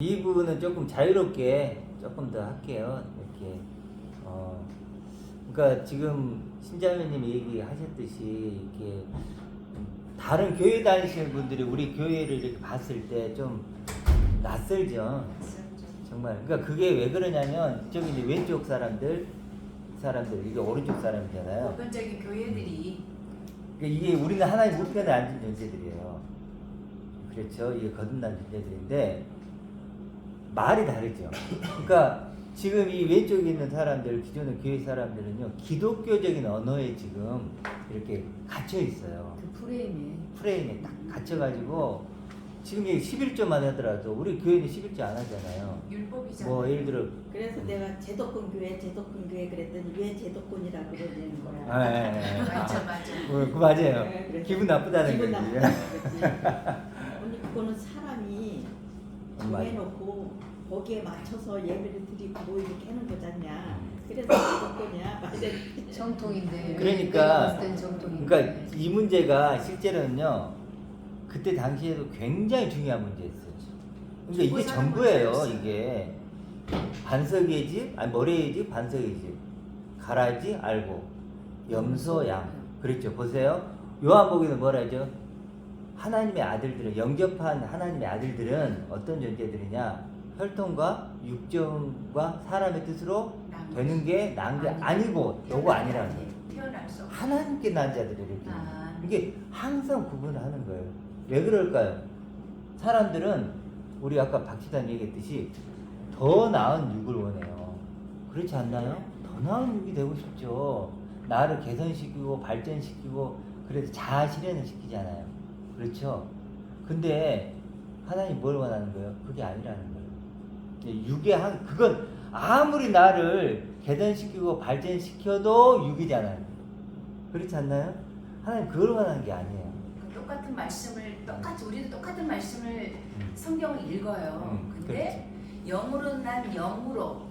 이 부분은 조금 자유롭게 조금 더 할게요. 이렇게 그러니까 지금 신자매님이 얘기하셨듯이 이렇게 다른 교회 다니시는 분들이 우리 교회를 이렇게 봤을 때 좀 낯설죠. 정말. 그러니까 그게 왜 그러냐면 저기 이제 왼쪽 사람들 이게 오른쪽 사람이잖아요. 보편적인 교회들이 그러니까 이게 우리는 하나님 우편에 앉은 존재들이에요. 그렇죠. 이게 거듭난 존재들인데. 말이 다르죠. 그러니까 지금 이 왼쪽에 있는 사람들, 기존의 교회 사람들은요, 기독교적인 언어에 지금 이렇게 갇혀 있어요. 그 프레임에 딱 갇혀가지고 지금 이 11조만 하더라도 우리 교회는 11조 안 하잖아요. 율법이잖아요. 뭐 예를 들어 그래서 내가 제도권 교회 그랬더니 왜 제도권이라 그러는 거야. 예. 맞아. 그 맞아요. 네, 그래서 기분 나쁘다는 기분 거지. 나쁘다는 거지. 언니 그거는 사람이 정해놓고 거기에 맞춰서 예배를 드리고 뭐 이렇게 하는 거잖냐. 그래서 제도권이야. 말은 정통인데. 그러니까 내가 봤을 땐 정통인데. 그러니까 이 문제가 실제로는요, 그때 당시에도 굉장히 중요한 문제였어요. 그러니까 이게 전부예요. 이게 반석의 집, 아니 머리의 집, 반석의 집, 가라지 알고, 염소 양. 그랬죠. 보세요. 요한복음에는 뭐라 하죠? 하나님의 아들들은, 영접한 하나님의 아들들은 어떤 존재들이냐? 혈통과 육정과 사람의 뜻으로 되는 게 난 게 아니고 요거 아니라는 거예요. 태어날 수 없어. 하나님께 난 자들이 이렇게. 이게 항상 구분을 하는 거예요. 왜 그럴까요? 사람들은 우리 아까 박시단 얘기했듯이 더 나은 육을 원해요. 그렇지 않나요? 더 나은 육이 되고 싶죠. 나를 개선시키고 발전시키고 그래서 자아 실현을 시키잖아요. 그렇죠? 근데 하나님 뭘 원하는 거예요? 그게 아니라는 거예요. 육의 그건 아무리 나를 개선시키고 발전시켜도 육이잖아요. 그렇지 않나요? 하나님 그걸 원하는 게 아니에요. 똑같은 말씀을 우리도 똑같은 말씀을 성경을 읽어요. 근데 영으로 난 영으로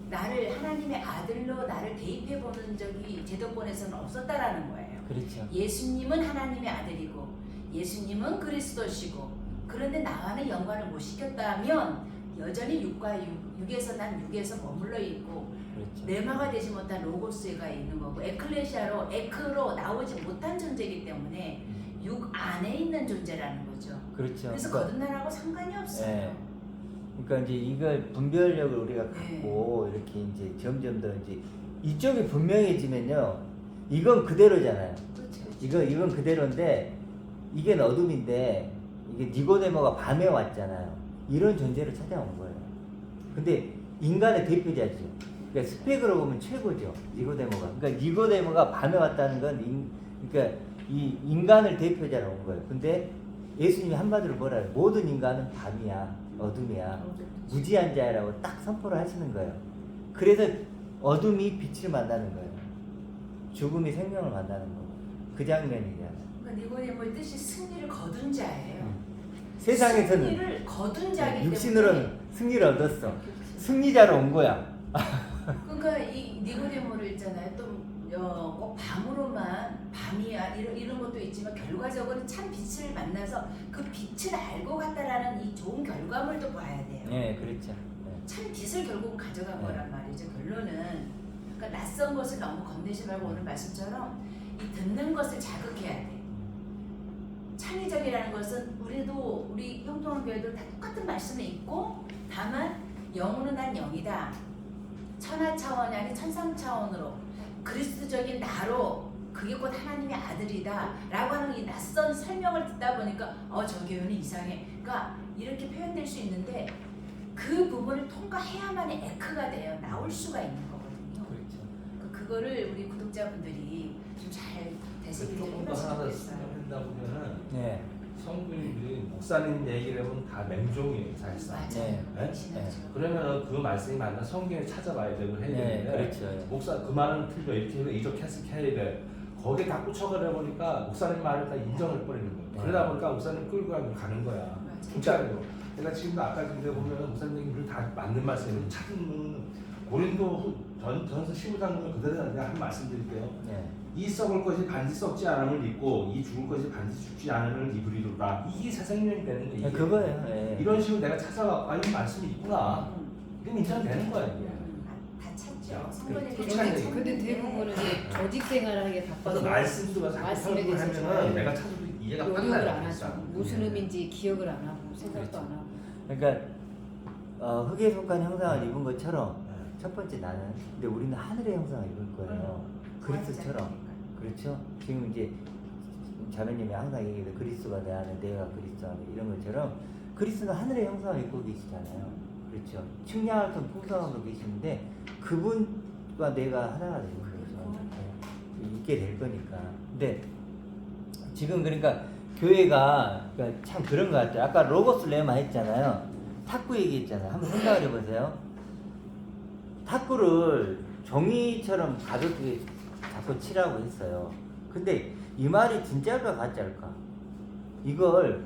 나를 하나님의 아들로 나를 대입해 보는 적이 제도권에서는 없었다라는 거예요. 그렇죠. 예수님은 하나님의 아들이고 예수님은 그리스도시고 그런데 나와는 연관을 못 시켰다면 여전히 육에서 난 육에서 머물러 있고 그렇죠. 레마가 되지 못한 로고스가 있는 거고 에클레시아로 에크로 나오지 못한 존재이기 때문에 육 안에 있는 존재라는 거죠. 그렇죠. 그래서 그러니까, 거듭나라고 상관이 없어요. 네. 그러니까 이제 이걸 분별력을 우리가 갖고 이렇게 이제 점점 더 이제 이쪽이 분명해지면요, 이건 그대로잖아요. 그렇죠. 이건 그대로인데 이게 어둠인데 이게 니고데모가 밤에 왔잖아요. 이런 존재를 찾아온 거예요. 근데 인간의 대표자죠. 그러니까 스펙으로 보면 최고죠. 니고데모가. 그러니까 니고데모가 밤에 왔다는 건 그러니까 이 인간을 대표자로 온 거예요. 근데 예수님이 한마디로 뭐라 해요? 모든 인간은 밤이야, 어둠이야, 무지한 자라고 딱 선포를 하시는 거예요. 그래서 어둠이 빛을 만나는 거예요. 죽음이 생명을 만나는 거고. 그 장면이잖아요. 그러니까 니고데모의 뜻이 승리를 거둔 자예요. 세상에서는 승리를 거둔 자이기 육신으로는 때문에 승리를 얻었어. 승리자로 온 거야. 그러니까 이 니고데모를 있잖아요. 또 꼭 밤으로만 밤이야 이런 것도 있지만 결과적으로 참 빛을 만나서 그 빛을 알고 갔다라는 이 좋은 결과물도 봐야 돼요. 네, 그렇죠. 참 빛을 결국 가져간 네. 거란 말이죠. 결론은 그러니까 낯선 것을 너무 겁내지 말고 오늘 말씀처럼 이 듣는 것을 자극해야 돼. 창의적이라는 것은 우리 형통한교회도 다 똑같은 말씀을 읽고 다만 영으로 난 영이다. 천하 차원이 아닌 천상 차원으로 그리스도적인 나로 그게 곧 하나님의 아들이다 라고 하는 이 낯선 설명을 듣다 보니까 저 교회는 이상해. 그러니까 이렇게 표현될 수 있는데 그 부분을 통과해야만이 에크가 돼요. 나올 수가 있는 거거든요. 그렇죠. 그거를 우리 구독자분들이 좀 잘 되새기를 조금 더 해봤으면 하나 더 좋겠어요. 설명한다 보면은 네. 성도님들이 목사님 얘기를 하면 다 맹종이에요, 사실상. 맞아요. 네. 맹신하죠. 그러면 그 말씀이 맞나 성경에 찾아봐야 되고 해야 네, 되는데 그렇죠. 목사 그 말은 틀려 이렇게 해서 이렇게 해석해야 돼. 거기에 다 꽂혀가다 보니까 목사님 말을 다 인정을 버리는 거예요. 네. 그러다 보니까 목사님 끌고 가는 거야. 맞아요. 진짜로. 내가 지금도 아까 지금 보면 목사님들 다 맞는 말씀이에요. 찾은 고린도 전서 15장 보면 그대로 내가 한 말씀 드릴게요. 네. 이 썩을 것이 반드시 썩지 않음을 입고 이 죽을 것이 반드시 죽지 않음을 입으리로라. 이게 새 생명이 되는 거예요. 이게. 그거예요. 예. 이런 식으로 내가 찾아가 이 말씀이 있구나. 이건 인정되는 거야 이게. 다 찾죠. 야, 성도님들 그래, 다 그래. 찾는데 근데 대부분은 이제 조직 생활하게 바빠서 그래서 말씀도 자꾸 말씀에 설교를 대해서 하면은 잘 내가 찾아도 이해가 딱 요령을 나요. 안 하죠. 무슨 의미인지 기억을 안 하고 생각도 안 하고. 그러니까 흙에 속한 형상을 입은 것처럼 첫 번째 나는 근데 우리는 하늘의 형상을 입을 거예요. 그리스도처럼. 그렇죠? 지금 이제 자매님이 항상 얘기해도 그리스도가 내 안에 내가 그리스도 안에 이런 것처럼 그리스도는 하늘의 형상을 입고 계시잖아요. 그렇죠? 측량할 땐 풍성함으로 계시는데 그분과 내가 하나가 되는 거죠. 있게 될 거니까. 근데 지금 그러니까 교회가 그러니까 참 그런 것 같아요. 아까 로고스 레마 했잖아요. 탁구 얘기했잖아요. 한번 생각을 해보세요. 탁구를 종이처럼 가볍게 자꾸 치라고 했어요. 근데 이 말이 진짜일까 가짜일까? 이걸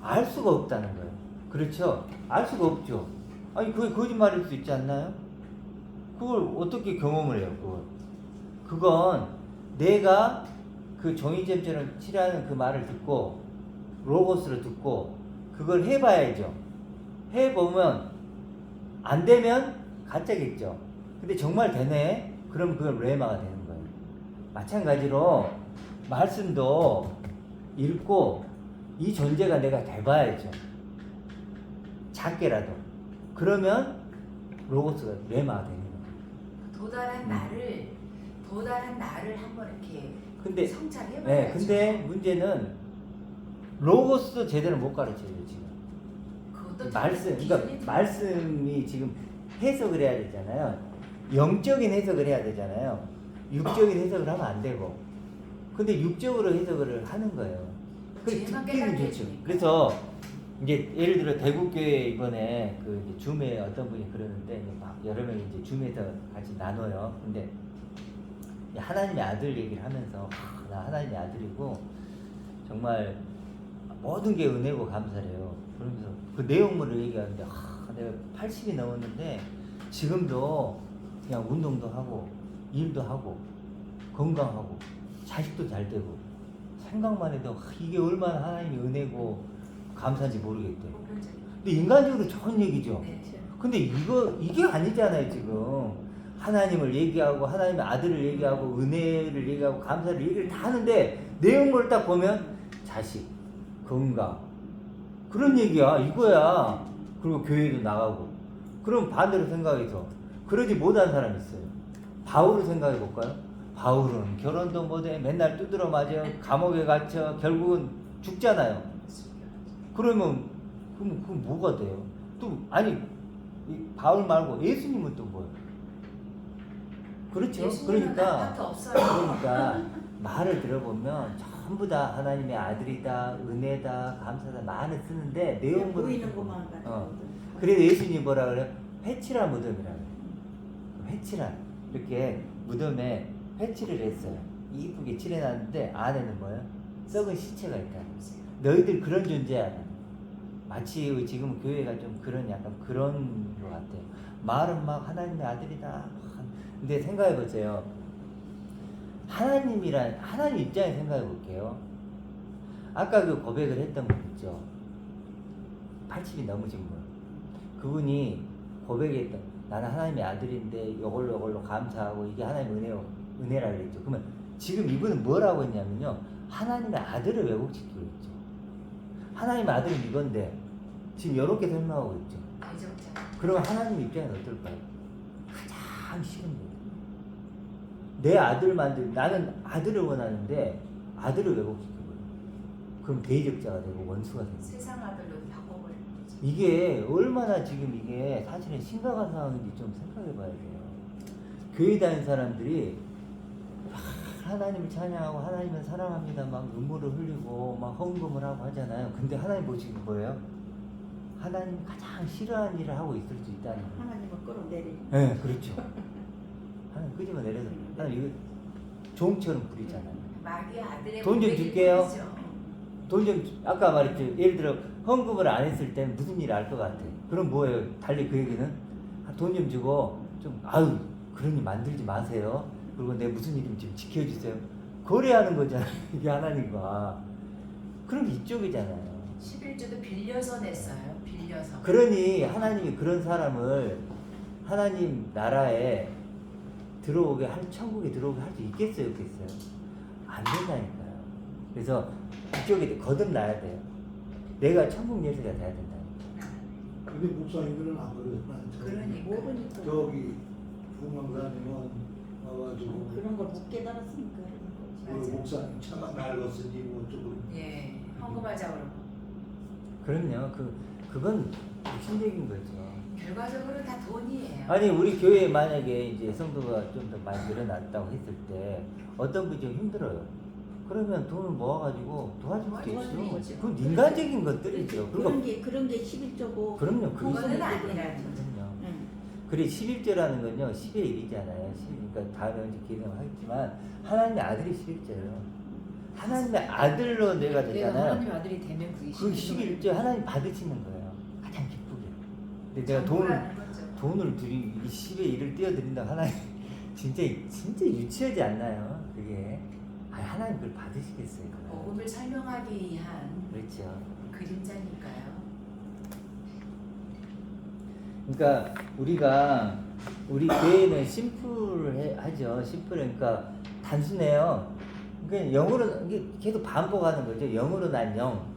알 수가 없다는 거예요. 그렇죠? 알 수가 없죠. 아니 그게 거짓말일 수 있지 않나요? 그걸 어떻게 경험을 해요? 그건 내가 그 종이점처럼 칠하는 그 말을 듣고 로고스를 듣고 그걸 해봐야죠. 해보면 안 되면 가짜겠죠. 근데 정말 되네? 그럼 그건 레마가 되는 거예요. 마찬가지로 말씀도 읽고 이 존재가 내가 돼봐야죠. 작게라도. 그러면 로고스가 레마가 되는 거예요. 도달한 나를 한번 이렇게 근데 성찰해봐야죠. 네, 근데 문제는 로고스도 제대로 못 가르쳐요 지금. 그것도 말씀, 기준이 그러니까 말씀이 지금 해석을 해야 되잖아요. 영적인 해석을 해야 되잖아요. 육적인 해석을 하면 안 되고. 근데 육적으로 해석을 하는 거예요. 그래 제만 듣기는 깨닫게 좋죠. 해주니까. 그래서 이제 예를 들어 대구교회 이번에 그 이제 줌에 어떤 분이 그러는데 이제 막 여러 명이 이제 줌에서 같이 나눠요. 근데 하나님의 아들 얘기를 하면서 나 하나님의 아들이고 정말 모든 게 은혜고 감사해요. 그러면서 그 내용물을 얘기하는데 내가 80이 넘었는데 지금도 그냥 운동도 하고 일도 하고 건강하고 자식도 잘 되고 생각만 해도 이게 얼마나 하나님의 은혜고 감사한지 모르겠대. 근데 인간적으로 좋은 얘기죠. 네. 근데 이게 아니잖아요 지금. 하나님을 얘기하고 하나님의 아들을 얘기하고 은혜를 얘기하고 감사를 얘기를 다 하는데 내용물을 딱 보면 자식, 건강 그런 얘기야 이거야. 그리고 교회도 나가고. 그럼 반대로 생각해서 그러지 못한 사람이 있어요. 바울을 생각해 볼까요? 바울은 결혼도 못해 맨날 두드러 맞아 감옥에 갇혀 결국은 죽잖아요. 그러면 그럼 뭐가 돼요? 또 아니 이 바울 말고 예수님은 또 뭐예요? 그렇죠. 그러니까 말을 들어보면 전부 다 하나님의 아들이다, 은혜다, 감사다 많이 쓰는데 내용물을 보이는 것만 가지고. 그래도 예수님이 뭐라 그래요? 회칠한 무덤이라 그래요. 회칠한 이렇게 무덤에 회칠을 했어요. 이쁘게 칠해놨는데 안에는 뭐예요? 썩은 시체가 있다. 너희들 그런 존재야. 마치 지금 교회가 좀 그런 약간 그런 것 같아요. 말은 막 하나님의 아들이다. 근데 생각해 보세요. 하나님 입장에 생각해 볼게요. 아까 그 고백을 했던 분 있죠. 80이 넘으신 분. 그분이 고백했던 나는 하나님의 아들인데 이걸로 감사하고 이게 하나님의 은혜라 그랬죠. 그러면 지금 이분은 뭐라고 했냐면요. 하나님의 아들을 왜곡시키고 있죠. 하나님의 아들은 이건데 지금 이렇게 설명하고 있죠. 그러면 하나님 입장에는 어떨까요? 가장 싫은 거예요. 내 아들 나는 아들을 원하는데 아들을 왜곡시켜버려요. 그럼 대적자가 되고 원수가 되고. 세상 아들로 바꿔버리는 거죠. 이게 얼마나 지금 이게 사실은 심각한 상황인지 좀 생각해 봐야 돼요. 교회 다니는 사람들이 하나님을 찬양하고 하나님을 사랑합니다 막 눈물을 흘리고 막 헌금을 하고 하잖아요. 근데 하나님 보시는 뭐예요? 하나님 가장 싫어하는 일을 하고 있을 수 있다는 거예요. 하나님을 끌어내리. 네, 그렇죠. 하나님 끄집어 내려서 하나님 이거 종처럼 부리잖아요. 마귀의 아들의 돈좀 고백이 줄게요. 보이죠. 돈 좀 아까 말했죠. 예를 들어 헌금을 안 했을 때는 무슨 일을 알 것 같아. 그럼 뭐예요? 달리 그 얘기는 돈 좀 주고 좀 아유 그러니 만들지 마세요. 그리고 내 무슨 일이면 좀 지켜주세요. 거래하는 거잖아. 이게 하나님과. 그럼 이쪽이잖아요. 11조도 빌려서 냈어요. 빌려서. 그러니 하나님이 그런 사람을 하나님 나라에 들어오게 천국에 들어오게 할 수 있겠어요, 없겠어요? 안 된다니까요. 그래서 이쪽에 거듭나야 돼요. 내가 천국 예수가 돼야 된다. 근데 목사님들은 안 그러잖아요. 그러니까. 모르니까 저기 중앙사님은 와가지고 그런 걸 못 깨달았으니까 그런 거지. 그 목사님 차가 낡았으니 뭐 조금 예, 헌금하자 그러고. 그럼요. 그건 신적인 거죠. 결과적으로 다 돈이에요. 아니 우리 교회에 만약에 이제 성도가 좀 더 많이 늘어났다고 했을 때 어떤 분이 좀 힘들어요. 그러면 돈을 모아가지고 도와줄 수 도와주는 있죠. 거죠. 그건 인간적인 것들이죠. 그런 게 11조고 그럼요. 그게 그거는 11조. 아니라는 그럼요. 응. 그래 11조라는 건요 10의 1이잖아요. 그러니까 다음에 이제 기회가 하겠지만 하나님의 아들이 11조예요. 하나님의 아들로 내가 내가 되잖아요. 하나님 아들이 되면 그게 그 11조 하나님 받으시는 거예요. 가장 기쁘게. 근데 내가 정부라는 거죠. 돈을 들이 10의 1을 띄어드린다 하나님 진짜 유치하지 않나요? 그게 하나님 그걸 받으시겠어요? 그걸. 복음을 설명하기 위한 그렇죠. 그림자니까요. 그러니까 우리가 우리 교회는 심플하죠. 심플하니까 단순해요. 그러니까 영으로 이게 계속 반복하는 거죠. 영으로 난 영.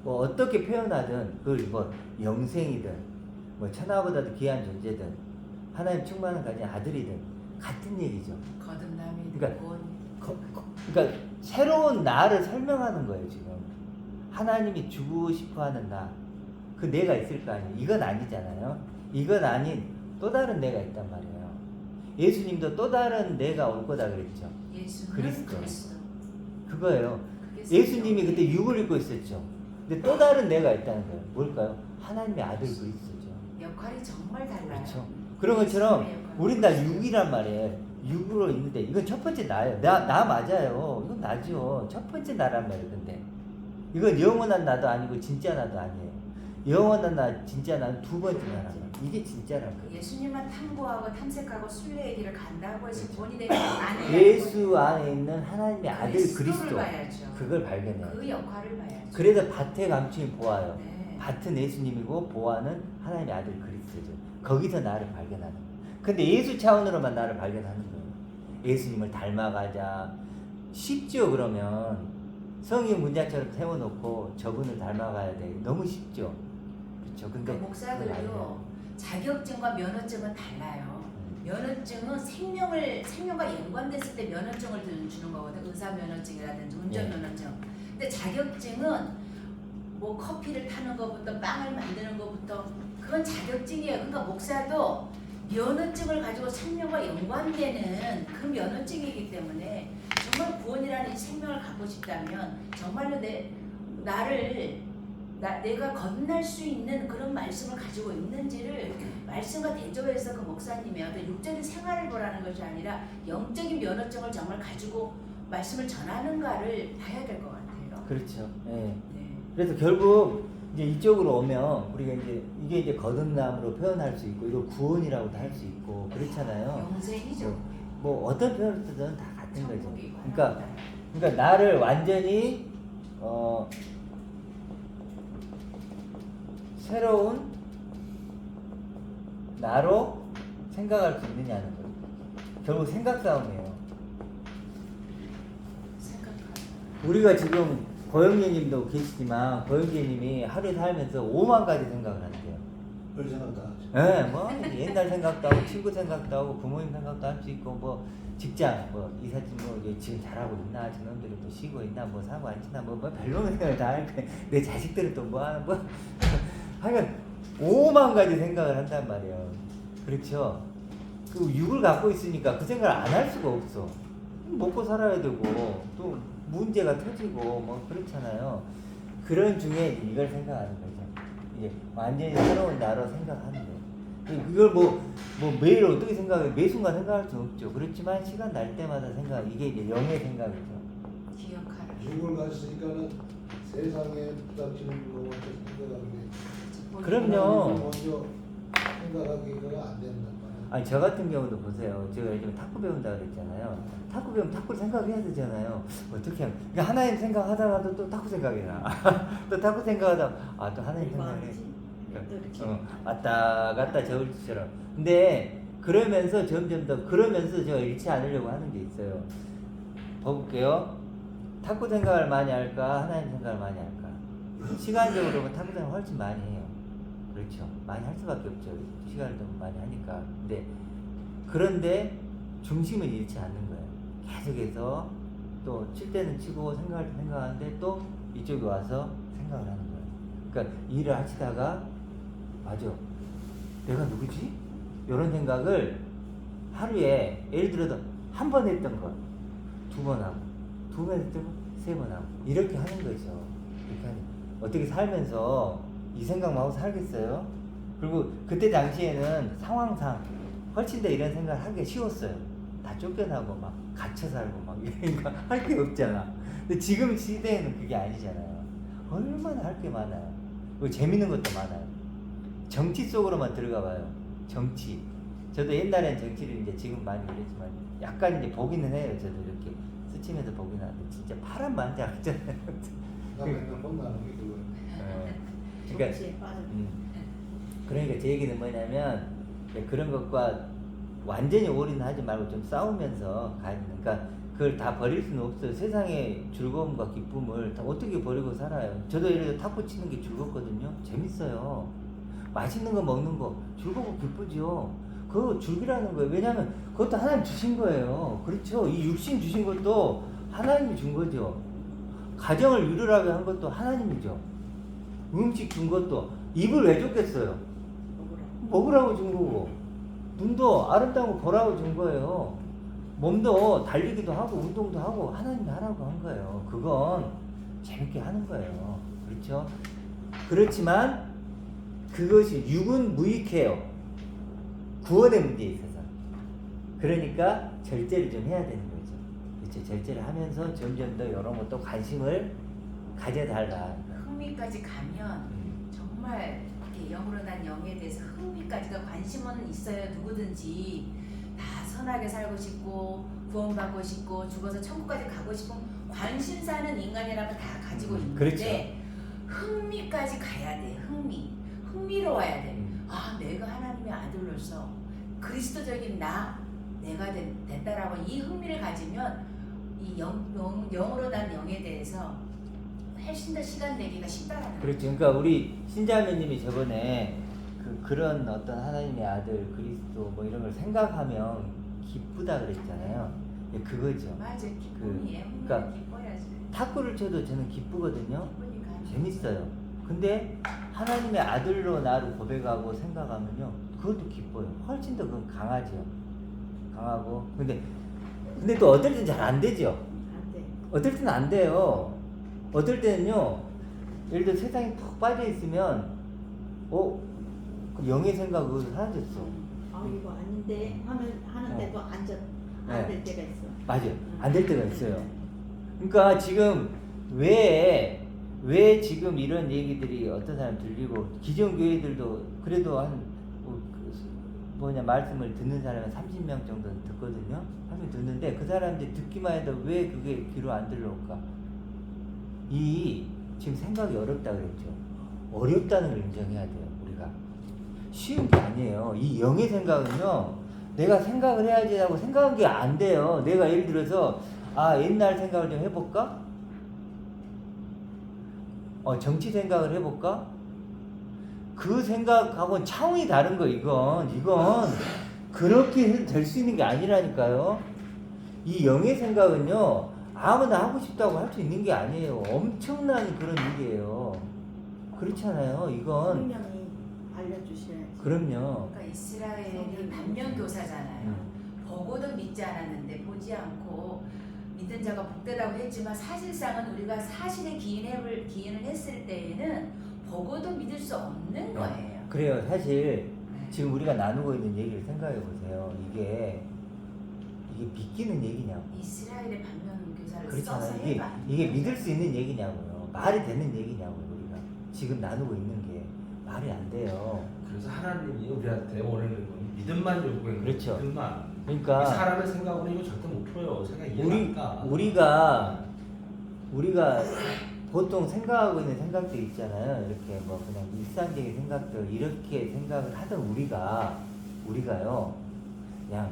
뭐 어떻게 표현하든 그걸 뭐 영생이든 뭐 천하보다도 귀한 존재든 하나님 충만한 가진 아들이든 같은 얘기죠. 거듭남이 그러니까 곧 그러니까 새로운 나를 설명하는 거예요 지금. 하나님이 주고 싶어하는 나, 그 내가 있을 거 아니에요. 이건 아니잖아요. 이건 아닌 또 다른 내가 있단 말이에요. 예수님도 또 다른 내가 올 거다 그랬죠. 예수는 그리스도. 그리스도. 그거예요. 그게 예수님이 성경이에요. 그때 육을 입고 있었죠. 근데 또 다른 내가 있다는 거예요. 뭘까요? 하나님의 아들 그리스도죠. 역할이 정말 달라요. 그렇죠. 그런 것처럼 예수님의 역할은 우린 다 육이란 말이에요. 육으로 있는데 이건 첫 번째 나예요. 나 맞아요. 이건 나죠. 첫 번째 나란 말이에요. 근데 이건 영원한 나도 아니고 진짜 나도 아니에요. 영원한 나, 진짜 나는 두 번째 나란 말이에요. 이게 진짜란 거예요. 예수님만 탐구하고 탐색하고 순례의 길을 간다고 해서 그렇죠. 본이 되는 건 아니에요. 예수 안에 있는 하나님의 아들 그리스도를 그리스도 봐야죠. 그걸 발견해요. 그 역할을 봐야죠. 그래서 밭에 감추인 보아요. 네. 밭은 예수님이고 보아는 하나님의 아들 그리스도죠. 거기서 나를 발견하는 거예요. 근데 예수 차원으로만 나를 발견하는 거예요. 예수님을 닮아가자. 쉽죠 그러면. 성경 문자처럼 세워놓고 저분을 닮아가야 돼. 너무 쉽죠. 그렇죠. 근데 그 목사들도 자격증과 면허증은 달라요. 면허증은 생명과 연관됐을 때 면허증을 주는 거거든. 의사 면허증이라든지 운전 네. 면허증. 근데 자격증은 뭐 커피를 타는 것부터 빵을 만드는 것부터 그건 자격증이에요. 그러니까 목사도 면허증을 가지고 생명과 연관되는 그 면허증이기 때문에 정말 구원이라는 이 생명을 갖고 싶다면 정말로 내가 건널 수 있는 그런 말씀을 가지고 있는지를 말씀과 대조해서 그 목사님의 어떤 육적인 생활을 보라는 것이 아니라 영적인 면허증을 정말 가지고 말씀을 전하는가를 봐야 될 것 같아요. 그렇죠. 예. 네. 그래서 결국 이제 이쪽으로 오면 우리가 이게 이제 거듭남으로 표현할 수 있고 이걸 구원이라고도 할 수 있고 그렇잖아요. 영생이죠. 뭐 어떤 표현을 쓰든 다 같은 거죠. 천국이고 그러니까 나를 완전히 새로운 나로 생각할 수 있느냐는 거예요. 결국 생각 싸움이에요. 생각하는 우리가 지금 고영재님도 계시지만 고영재님이 하루에 살면서 5만 가지 생각을 한대요. 별 생각 다 하죠. 예, 뭐 옛날 생각도 하고 친구 생각도 하고 부모님 생각도 할 수 있고 뭐 직장 뭐 이사님 뭐 이제 지금 잘하고 있나 저놈들은 또 쉬고 있나 뭐 사고 안 치나 뭐 별로는 생각을 다 하는데 내 자식들은 또 뭐 하는 뭐 하여간 5만 가지 생각을 한단 말이에요. 그렇죠. 그 육을 갖고 있으니까 그 생각을 안 할 수가 없어. 먹고 살아야 되고 또 문제가 터지고 뭐 그렇잖아요. 그런 중에 이걸 생각하는 거죠. 이제 완전히 새로운 나로 생각하는 거예요. 이걸 뭐 매일 어떻게 생각해? 매 순간 생각할 수 없죠. 그렇지만 시간 날 때마다 생각, 이게 이제 영의 생각이죠. 기억하는 육을 가졌으니까는 세상에 부닥치는 거 먼저 생각하는 게 그럼요. 먼저 생각하기가 안 된단 말이야. 아니 저 같은 경우도 보세요. 제가 요즘 탁구 배운다 그랬잖아요. 탁구 배우면 탁구 생각해야 되잖아요. 어떻게 하면 그러니까 하나님 생각하다가도 또 탁구 생각이 나. 또 탁구 생각하다 또 하나님 이거 생각해. 아니지? 또 이렇게. 왔다 갔다 저울처럼. 근데 그러면서 점점 더 그러면서 제가 잃지 않으려고 하는 게 있어요. 볼게요. 탁구 생각을 많이 할까 하나님 생각을 많이 할까? 시간적으로 보면 탁구 생각을 훨씬 많이 해요. 그렇죠. 많이 할 수밖에 없죠. 시간을 너무 많이 하니까. 그런데 중심을 잃지 않는 거예요. 계속해서 또 칠 때는 치고 생각할 때 생각하는데 또 이쪽에 와서 생각을 하는 거예요. 그러니까 일을 하시다가 맞아. 내가 누구지? 이런 생각을 하루에 예를 들어서 한 번 했던 거, 2번 하고, 2번 했던 거, 3번 하고 이렇게 하는 거죠. 이렇게 하는. 어떻게 살면서 이 생각만 하고 살겠어요? 그리고 그때 당시에는 상황상 훨씬 더 이런 생각을 하기 쉬웠어요. 다 쫓겨나고 막 갇혀 살고 막 이러니까 할 게 없잖아. 근데 지금 시대에는 그게 아니잖아요. 얼마나 할 게 많아요. 그리고 재밌는 것도 많아요. 정치 속으로만 들어가 봐요. 정치. 저도 옛날엔 정치를 이제 지금 많이 그랬지만 약간 이제 보기는 해요. 저도 이렇게 스치면서 보긴 하는데 진짜 파란만장하잖아요. 나 맨날 혼나는 게 그거. 그러니까 정치에 빠져. 그러니까 제 얘기는 뭐냐면 그런 것과 완전히 올인하지 말고 좀 싸우면서 가야 되는. 그러니까 그걸 다 버릴 수는 없어요. 세상의 즐거움과 기쁨을 다 어떻게 버리고 살아요. 저도 예를 들어 탁구 치는 게 즐겁거든요. 재밌어요. 맛있는 거 먹는 거 즐겁고 기쁘죠. 그거 즐기라는 거예요. 왜냐하면 그것도 하나님 주신 거예요. 그렇죠. 이 육신 주신 것도 하나님이 준 거죠. 가정을 이루라고 한 것도 하나님이죠. 음식 준 것도 입을 왜 줬겠어요? 먹으라고 준 거고, 눈도 아름다운 거 보라고 준 거예요. 몸도 달리기도 하고 운동도 하고 하나님이 하라고 한 거예요. 그건 재밌게 하는 거예요. 그렇죠? 그렇지만 그것이 육은 무익해요. 구원의 문제에 있어서. 그러니까 절제를 좀 해야 되는 거죠. 그렇죠? 절제를 하면서 점점 더 이런 것도 관심을 가져달라. 흥미까지 가면 정말 이렇게 영으로 난 영에 대해서 흥미까지가 관심은 있어요. 누구든지 다 선하게 살고 싶고 구원받고 싶고 죽어서 천국까지 가고 싶은 관심사는 인간이라면 다 가지고 있는데 그렇죠. 흥미까지 가야 돼. 흥미로워야 돼. 아, 내가 하나님의 아들로서 그리스도적인 내가 됐다라고 이 흥미를 가지면 이 영으로 난 영에 대해서 훨씬 더 시간 내기가 쉽다라는 거예요. 그렇죠. 그러니까 우리 신자매님이 저번에 그런 어떤 하나님의 아들 그리스도 뭐 이런 걸 생각하면 기쁘다 그랬잖아요. 그거죠. 맞아, 기쁨이에요. 그러니까 기뻐야지. 탁구를 쳐도 저는 기쁘거든요. 기쁘니까. 재밌어요. 근데 하나님의 아들로 나를 고백하고 생각하면요, 그것도 기뻐요. 훨씬 더 그건 강하죠. 강하고. 근데 또 어떨 땐 잘 안 되죠. 안 돼. 어떨 때는 안 돼요. 어떨 때는요, 예를 들어 세상에 푹 빠져 있으면, 그 영의 생각 그거 사라졌어. 아 이거 아닌데 하는데도 안 될 때가 있어. 맞아요. 안 될 때가 있어요. 그러니까 지금 왜 지금 이런 얘기들이 어떤 사람 들리고 기존 교회들도 그래도 말씀을 듣는 사람은 30명 정도 듣거든요. 하면 듣는데 그 사람들이 듣기만 해도 왜 그게 귀로 안 들어올까? 지금 생각이 어렵다 그랬죠. 어렵다는 걸 인정해야 돼요. 우리가 쉬운 게 아니에요. 이 영의 생각은요, 내가 생각을 해야지 하고 생각한 게 안 돼요. 내가 예를 들어서 옛날 생각을 좀 해볼까? 정치 생각을 해볼까? 그 생각하고는 차원이 다른 거. 이건 그렇게 될 수 있는 게 아니라니까요. 이 영의 생각은요, 아무나 하고 싶다고 할 수 있는 게 아니에요. 엄청난 그런 일이에요. 그렇잖아요. 이건 분명히 알려주셔야지. 그럼요. 그러니까 이스라엘이 반면교사잖아요. 보고도 믿지 않았는데 보지 않고 믿은 자가 복되다고 했지만 사실상은 우리가 사실에 기인을 했을 때에는 보고도 믿을 수 없는 거예요. 그래요. 사실 지금 우리가 나누고 있는 얘기를 생각해 보세요. 이게 믿기는 얘기냐고. 이스라엘의 반면교사를 써서 그렇잖아요. 해봐. 이게 믿을 수 있는 얘기냐고요. 말이 되는 얘기냐고요. 우리가 지금 나누고 있는 게 말이 안 돼요. 그래서 하나님이 우리한테 원하는 건 믿음만 요구해. 그렇죠. 믿음만. 그러니까 이 사람의 생각으로는 이거 절대 못 풀어요. 생각 이해가 안 가. 우리가 보통 생각하고 있는 생각들 있잖아요. 이렇게 뭐 그냥 일상적인 생각들 이렇게 생각을 하던 우리가요 그냥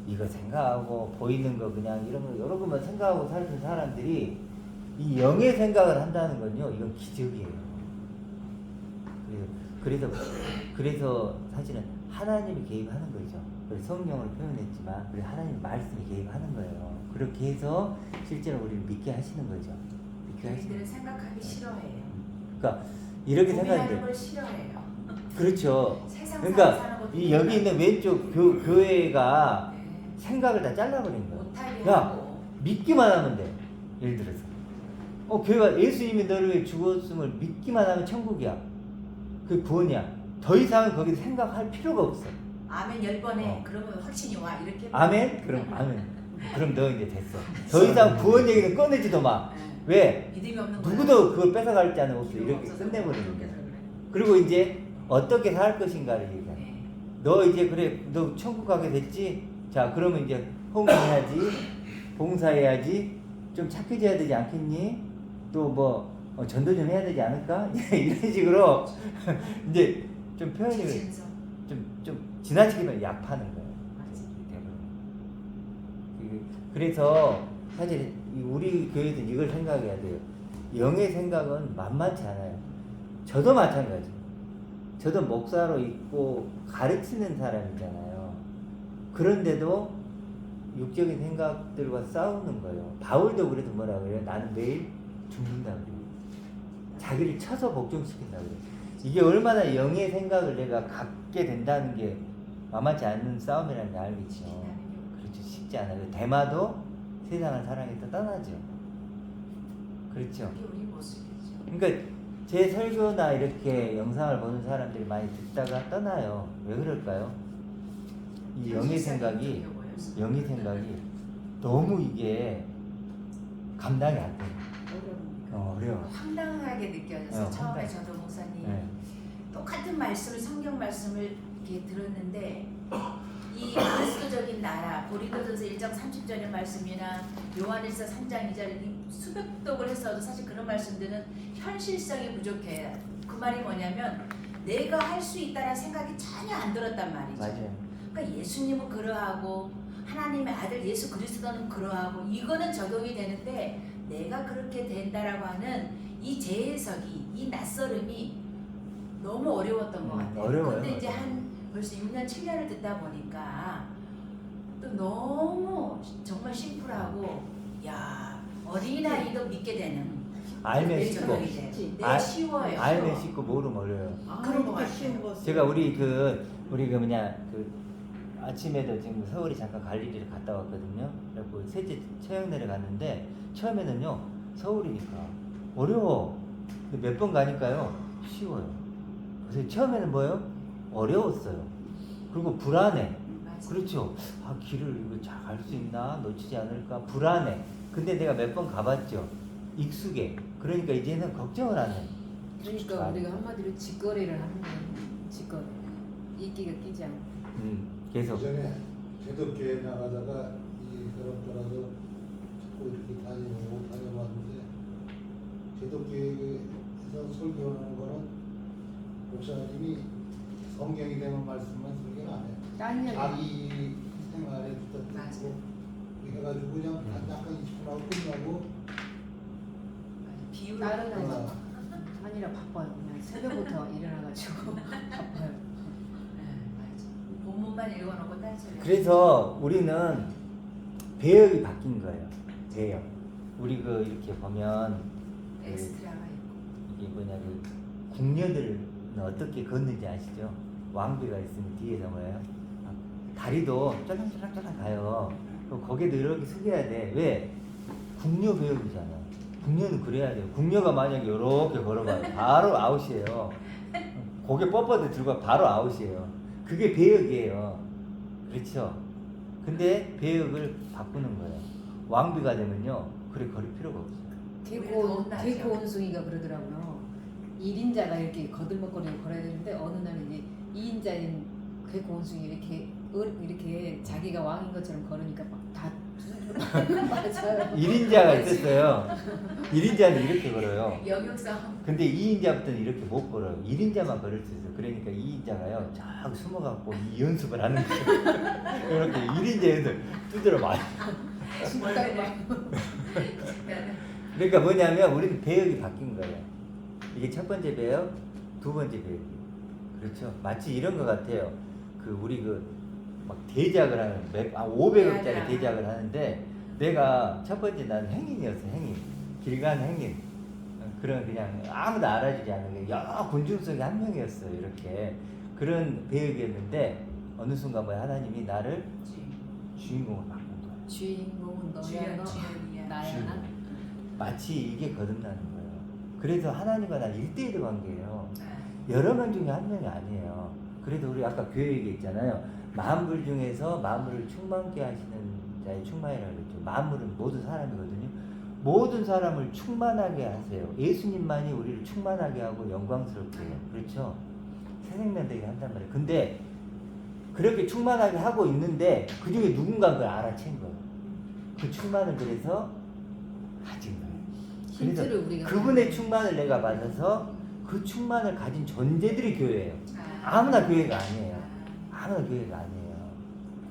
이거 생각하고 보이는 거 그냥 이런 거 여러 것만 생각하고 살던 사람들이 이 영의 생각을 한다는 건요 이건 기적이에요. 그래서 사실은 하나님이 개입하는 거죠. 그래서 성령으로 표현했지만 우리 하나님 말씀이 개입하는 거예요. 그렇게 해서 실제로 우리를 믿게 하시는 거죠. 믿게 하시는 저희들은 생각하기 싫어해요. 그러니까 이렇게 고민하는 생각하는데 걸 싫어해요. 그렇죠. 세상 그러니까 사는 것도 이 여기 있는 왼쪽 교회가 네. 생각을 다 잘라버린 거야. 못하게 야 하고 믿기만 하면 돼. 예를 들어서 교회가 예수님이 너를 위해 죽었음을 믿기만 하면 천국이야. 그 구원이야. 더 이상은 거기서 생각할 필요가 없어. 아멘 10번에 그러면 확신이 와 이렇게 아멘? 그럼 아멘. 그럼 너 이제 됐어. 더 이상 구원 얘기는 꺼내지도 마. 네. 왜? 믿음이 없는 거야. 누구도 그걸 뺏어갈 자는 없어. 기도가 이렇게 없어서 끝내버리는 그렇게 거야. 해서 그래. 그리고 이제 어떻게 살 것인가를 얘기해. 네. 너 이제 그래 너 천국 가게 됐지? 자 그러면 이제 헌금해야지, 봉사해야지, 좀 착해져야 되지 않겠니? 또 뭐 전도 좀 해야 되지 않을까? 이런 식으로 이제 좀 표현이 지진서. 좀 지나치게만 약 파는 거예요. 맞아. 그래서 사실 우리 교회도 이걸 생각해야 돼요. 영의 생각은 만만치 않아요. 저도 마찬가지. 저도 목사로 있고 가르치는 사람이잖아요. 그런데도 육적인 생각들과 싸우는 거예요. 바울도 그래도 뭐라 그래요? 나는 매일 죽는다 그래요. 자기를 쳐서 복종시킨다 그래요. 이게 얼마나 영의 생각을 내가 갖게 된다는 게 만만치 않은 싸움이라는 게 알겠죠. 그렇죠. 쉽지 않아요. 대마도 세상을 사랑해서 떠나죠. 그렇죠. 그게 우리 모습이죠. 그러니까 제 설교나 이렇게 영상을 보는 사람들이 많이 듣다가 떠나요. 왜 그럴까요? 이 영의 생각이 너무 이게 감당이 안 돼요. 어려워. 황당하게 느껴져서 처음에 황당. 저도 목사님 네. 똑같은 말씀을 성경 말씀을 이렇게 들었는데 이 그리스도적인 나라 고린도전서 1장 30절의 말씀이나 요한일서 3장 2절 이 수백독을 했어도 사실 그런 말씀들은 현실성이 부족해요. 그 말이 뭐냐면 내가 할 수 있다는 생각이 전혀 안 들었단 말이죠. 맞아요. 그러니까 예수님은 그러하고 하나님의 아들 예수 그리스도는 그러하고 이거는 적용이 되는데 내가 그렇게 된다라고 하는 이 재해석이 이 낯설음이 너무 어려웠던 것 같아요. 어려워요. 근데 이제 한 벌써 6년 7년을 듣다 보니까 또 너무 정말 심플하고 야 어린아이도 믿게 되는 알면 내 쉽고 적용이 돼요. 네, 알- 쉬워요. 알면 쉽고 모르면 어려워요. 그런 것 이렇게 같아요. 쉬운 거 제가 우리 아침에도 지금 서울에 잠깐 갈 일을 갔다 왔거든요. 그래갖고 셋째 처형내를 갔는데 처음에는요 서울이니까 어려워. 근데 몇 번 가니까요 쉬워요. 그래서 처음에는 뭐예요? 어려웠어요. 그리고 불안해. 맞아. 그렇죠. 아 길을 이거 잘 갈 수 있나? 놓치지 않을까? 불안해. 근데 내가 몇 번 가봤죠. 익숙해. 그러니까 이제는 걱정을 안 해. 그러니까 우리가 한마디로 직거래를 하는 거예요. 직거래. 이끼가 끼지 않고. 계속. 예전에 제독교회 나가다가 이 사람들하고 자꾸 이렇게 다녀봤는데 제독교회에서 설교하는 거는 목사님이 성경이 되는 말씀만 설교는 안 해요. 딴 얘기. 자기 생활에 맞아요. 붙었고 해가지고 그냥 약간 20분 하고 끝나고 비유를 다른 하는 어, 거. 아니라 바빠요. 그냥 새벽부터 일어나가지고 바빠요. 맞아. 본문만 읽어놓고 딴소리. 그래서 우리는 배역이 바뀐 거예요. 배역. 우리 이렇게 보면 엑스트라가 있고. 이게 궁녀들은 어떻게 걷는지 아시죠? 왕비가 있으면 뒤에서 뭐예요? 다리도 쫄랑쫄랑쫄랑 가요. 그럼 고개도 이렇게 숙여야 돼. 왜? 궁녀 배역이잖아. 궁녀는 그래야 돼요. 궁녀가 만약에 이렇게 걸어가요. 바로 아웃이에요. 고개 뻣뻣해 들고 바로 아웃이에요. 그게 배역이에요. 그렇죠? 근데 배역을 바꾸는 거예요. 왕비가 되면요. 그래 걸을 필요가 없어요. 개코 원숭이가 그러더라고요. 1인자가 이렇게 거들먹거리고 걸어야 되는데 어느 날 이제 2인자인 개코 원숭이 이렇게 자기가 왕인 것처럼 걸으니까 막다 맞아요. 1인자가 있었어요. 1인자는 이렇게 걸어요. 영역성. 근데 2인자부터는 이렇게 못 걸어요. 1인자만 걸을 수 있어요. 그러니까 2인자가요, 쫙 숨어갖고 이 연습을 하는 거예요. 이렇게 1인자 연습 두드려 맞아요. 그러니까 뭐냐면 우리는 배역이 바뀐 거예요. 이게 첫 번째 배역, 두 번째 배역이. 그렇죠. 마치 이런 것 같아요. 우리 막 대작을 하는 500억짜리 대작을 하는데 내가 첫 번째 난 행인이었어. 행인. 길 가는 행인. 그런 그냥 아무도 알아주지 않는 여러 군중 속에 한 명이었어요. 이렇게 그런 배역이었는데 어느 순간 하나님이 나를 주인공으로 바꾼 거야. 주인공은 너야 너 나야 나. 마치 이게 거듭나는 거예요. 그래서 하나님과 나 1대1 관계예요. 여러 명 중에 한 명이 아니에요. 그래도 우리 아까 교회 얘기했잖아요. 만물 중에서 만물을 충만케 하시는 자의 충만이라고 그랬죠. 만물은 모든 사람이거든요. 모든 사람을 충만하게 하세요. 예수님만이 우리를 충만하게 하고 영광스럽게 해요. 그렇죠? 새 생명 되게 한단 말이에요. 근데 그렇게 충만하게 하고 있는데 그 중에 누군가 그걸 알아챈 거예요. 그 충만을 그래서 가진 거예요. 힌트를 그래서 우리가 그분의 충만을 내가 받아서 그 충만을 가진 존재들이 교회예요. 아무나 교회가 아니에요. 아무나 교회가 아니에요.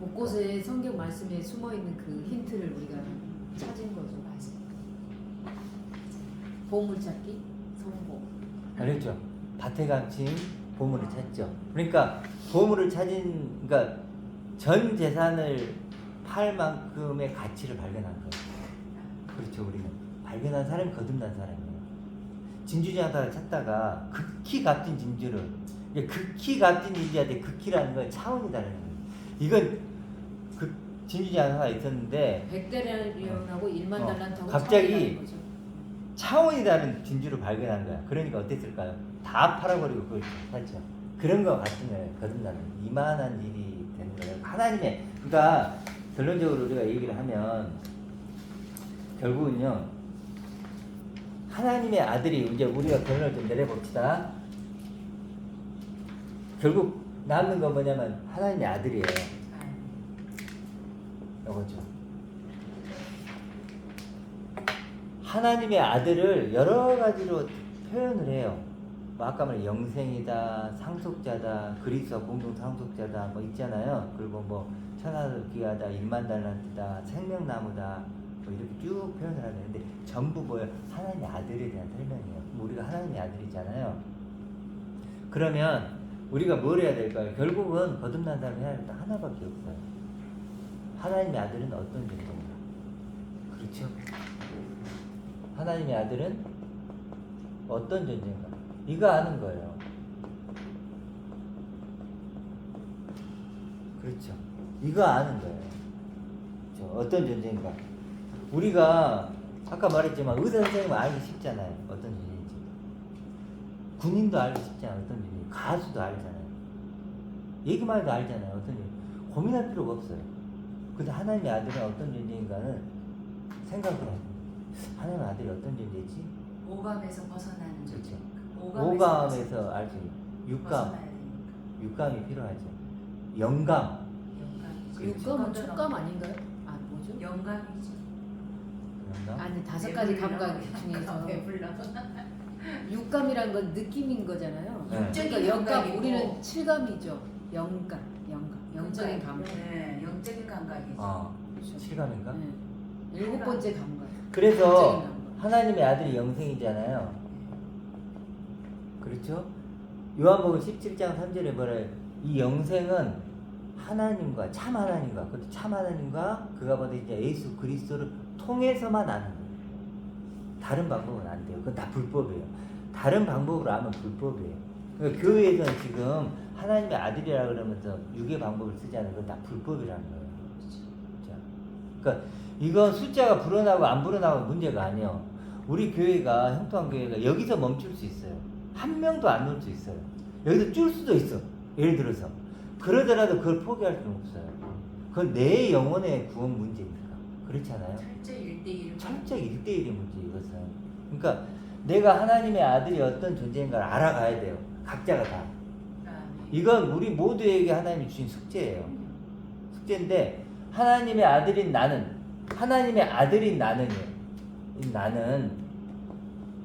곳곳에 성경 말씀에 숨어 있는 그 힌트를 우리가 찾은 거죠. 보물찾기, 성공. 그렇죠. 밭에 감친 보물을 찾죠. 그러니까 보물을 찾은, 그러니까 전 재산을 팔 만큼의 가치를 발견한 거예요. 그렇죠. 우리는 발견한 사람이 거듭난 사람이에요. 진주장사를 찾다가 극히 값진 진주를, 극히 값진 진주한테 극히라는 건 차원이 다르는 거예요. 이건 그 진주장사가 있었는데 100대라리온하고 1만 달란트하고 갑자기 차원이 다른 진주를 발견한 거야. 그러니까 어땠을까요? 다 팔아버리고 그걸 샀죠. 그런 거 같은 거예요. 거듭나는 이만한 일이 되는 거예요. 하나님의, 그러니까 결론적으로 우리가 얘기를 하면 결국은요, 하나님의 아들이, 이제 우리가 결론을 좀 내려봅시다. 결국 남는 건 뭐냐면 하나님의 아들이에요. 이거죠. 하나님의 아들을 여러 가지로 표현을 해요. 아까 말한 영생이다, 상속자다, 그리스도 공동 상속자다, 뭐 있잖아요. 그리고 뭐 천하를 귀하다, 1만 달란트다, 생명나무다, 뭐 이렇게 쭉 표현을 하는데 전부 뭐예요? 하나님의 아들에 대한 설명이에요. 우리가 하나님의 아들이잖아요. 그러면 우리가 뭘 해야 될까요? 결국은 거듭난 사람이 해야 될 거 하나밖에 없어요. 하나님의 아들은 어떤 존재인가? 그렇죠? 하나님의 아들은 어떤 존재인가? 이거 아는 거예요. 그렇죠. 이거 아는 거예요. 그렇죠? 어떤 존재인가? 우리가 아까 말했지만 의사 선생님은 알기 쉽잖아요. 어떤 존재인지. 군인도 알기 쉽잖아요. 어떤 존재인지. 가수도 알잖아요. 얘기만 해도 알잖아요. 어떤 존재인지. 고민할 필요가 없어요. 근데 하나님의 아들은 어떤 존재인가는 생각을 해요. 하나님의 아들이 어떤 존재지? 오감에서 벗어나는 그렇죠. 오감에서 알 수 있는 육감, 벗어나야 되니까. 육감이 필요하죠. 영감, 육감은 촉감 아닌가요? 아 뭐죠? 영감이죠. 영감. 아니 5가지 감각 중에서 배불러. 육감이란 건 느낌인 거잖아요. 네. 그러니까 영감, 감각이고. 우리는 7감이죠. 영감, 영적인 감각. 네, 영적인 감각이죠. 그렇죠. 실감인가? 네. 7번째 감각. 그래서 영적인 감각. 하나님의 아들이 영생이잖아요. 그렇죠? 요한복음 17장 3절에 뭐래요? 이 영생은 하나님과 참 하나님과, 그것도 참 하나님과 그가 받은 이제 예수 그리스도를 통해서만 아는 거예요. 다른 방법은 안 돼요. 그건 다 불법이에요. 다른 방법으로 하면 불법이에요. 그러니까 교회에서는 지금 하나님의 아들이라 그러면서 유괴 방법을 쓰지 않는 건 다 불법이라는 거예요. 자, 그러니까 이건 숫자가 불어나고 안 불어나고 문제가 아니에요. 우리 교회가, 형통한교회가 여기서 멈출 수 있어요. 한 명도 안 넣을 수 있어요. 여기서 줄 수도 있어. 예를 들어서. 그러더라도 그걸 포기할 수는 없어요. 그건 내 영혼의 구원 문제니까. 그렇잖아요. 철저 1대1. 철저히 1대1의 문제 이것은. 그러니까 내가 하나님의 아들이 어떤 존재인가를 알아가야 돼요. 각자가 다. 이건 우리 모두에게 하나님이 주신 숙제예요. 숙제인데 하나님의 아들인 나는 나는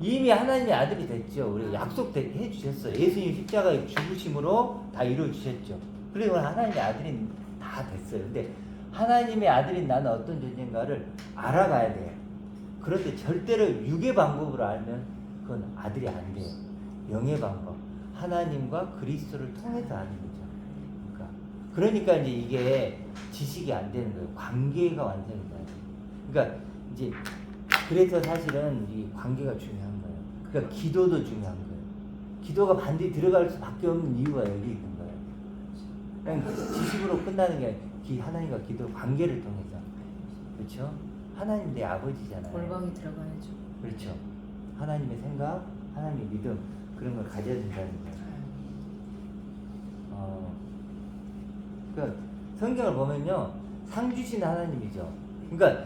이미 하나님의 아들이 됐죠. 우리 약속해 주셨어요. 예수님 십자가의 죽으심으로 다 이루어 주셨죠. 그리고 하나님의 아들인 다 됐어요. 근데 하나님의 아들인 나는 어떤 존재인가를 알아가야 돼요. 그런데 절대로 육의 방법으로 알면 그건 아들이 안 돼요. 영의 방법. 하나님과 그리스도를 통해서 아는 거죠. 그러니까 이제 이게 지식이 안 되는 거예요. 관계가 완성이 돼야 돼요. 그러니까 이제 그래서 사실은 이 관계가 중요한 거예요. 그러니까 기도도 중요한 거예요. 기도가 반드시 들어갈 수밖에 없는 이유가 여기 있는 거예요. 그냥 지식으로 끝나는 게 아니라 하나님과 기도 관계를 통해서. 그렇죠? 하나님 내 아버지잖아요. 골방에 들어가야죠. 그렇죠. 하나님의 생각, 하나님의 믿음 그런 걸 가져야 된다는 거예요. 그러니까 성경을 보면요, 상 주신 하나님이죠. 그러니까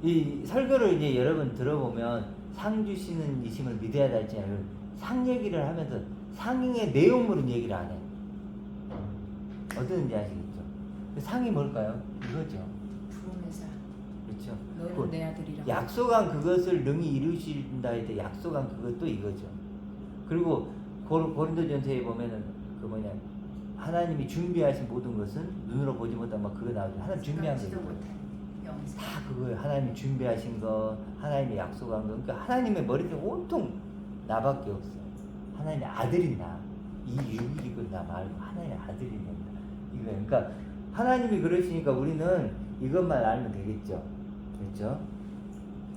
이 설교를 이제 여러분 들어보면 상 주시는 이심을 믿어야 할지는 상 얘기를 하면서 상의 내용물은 얘기를 안 해. 어떤지 아시겠죠? 상이 뭘까요? 이거죠. 부흥의 상. 그렇죠. 너는 내 아들이라. 약속한 그것을 능히 이루신다 할 때 약속한 그것도 이거죠. 그리고 고린도전서에 보면은 그 뭐냐, 하나님이 준비하신 모든 것은 눈으로 보지 못한 막 그거 나오죠. 하나님 준비한 거 생각지도 있죠. 못한 영생. 다 그거예요. 하나님이 준비하신 거, 하나님이 약속한 거. 그러니까 하나님의 머리에 온통 나밖에 없어요. 하나님의 아들인 나. 이 육이고 나 말고 하나님의 아들인 나. 이거예요. 그러니까 하나님이 그러시니까 우리는 이것만 알면 되겠죠. 그렇죠?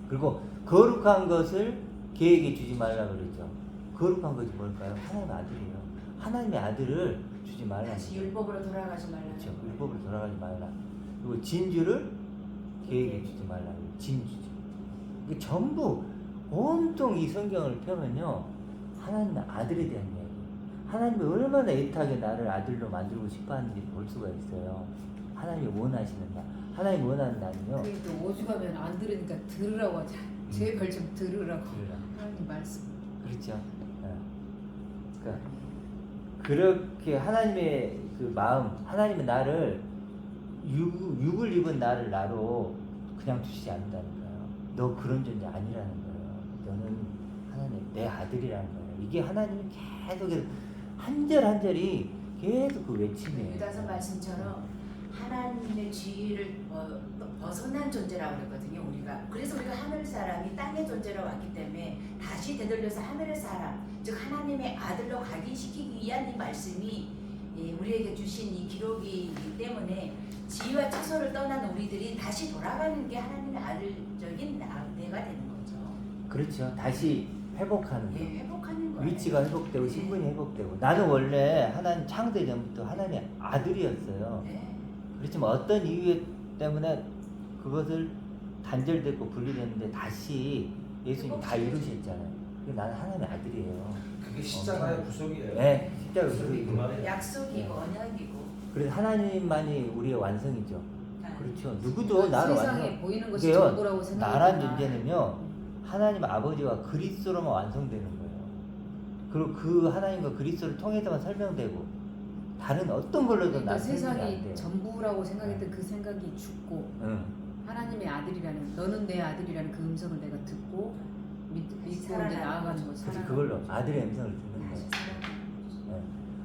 그리고 거룩한 것을 걔에게 주지 말라 그러죠. 거룩한 것이 뭘까요? 하나님의 아들이에요. 하나님의 아들을 주지 말라. 다시 율법으로 돌아가지 말라. 그렇죠. 율법으로 돌아가지 말라. 그리고 진주를 걔에게 주지 말라. 진주죠. 이게 전부 온통 이 성경을 펴면요, 하나님의 아들에 대한 이야기. 하나님이 얼마나 애타게 나를 아들로 만들고 싶어하는지 볼 수가 있어요. 하나님이 원하시는 나. 하나님이 원하는 나는요. 그러니까 오죽하면 안 들으니까 들으라고 하자. 제발 좀 들으라고. 들으라. 하나님 말씀. 그렇죠. 그러니까 그렇게 하나님의 그 마음, 하나님의 나를 육을 입은 나를 나로 그냥 두시지 않는다니까요. 너 그런 존재 아니라는 거예요. 너는 하나님 내 아들이라는 거예요. 이게 하나님이 계속 한 절 한 절이 계속 그 외침이에요. 유다서 말씀처럼 하나님의 지위를 벗어난 존재라고 그랬거든요. 그래서 우리가 하늘 사람이 땅의 존재로 왔기 때문에 다시 되돌려서 하늘의 사람, 즉 하나님의 아들로 각인시키기 위한 이 말씀이 우리에게 주신 이 기록이기 때문에 지위와 처소를 떠난 우리들이 다시 돌아가는 게 하나님의 아들적인 내가 되는 거죠. 그렇죠. 다시 회복하는 거. 회복하는 거예요. 위치가 회복되고 신분이 회복되고. 나는 원래 하나님 창세 전부터 하나님의 아들이었어요. 네. 그렇지만 어떤 이유 때문에 그것을 단절됐고 분리됐는데 다시 예수님이 다 이루셨잖아요. 그래서 나는 하나님의 아들이에요. 그게 십자가의 구속이에요. 네, 십자가 구속이 그 말이에요. 약속이고 언약이고. 그래서 하나님만이 우리의 완성이죠. 아, 그렇죠. 누구도 나를 세상에 완성. 보이는 것이 그게요, 전부라고 생각하니까. 나란 존재는요, 하나님 아버지와 그리스도로만 완성되는 거예요. 그리고 그 하나님과 그리스도를 통해서만 설명되고 다른 어떤 걸로도 그러니까 나 설명이 안 세상이 돼요. 전부라고 생각했던 그 생각이 죽고 응. 하나님의 아들이라는, 너는 내 아들이라는 그 음성을 내가 듣고 믿고 이제 살아나는 나아가는 거죠. 거지. 그래서 그걸로 아들의 음성을 듣는 다시 거예요. 살아나는 거죠. 네.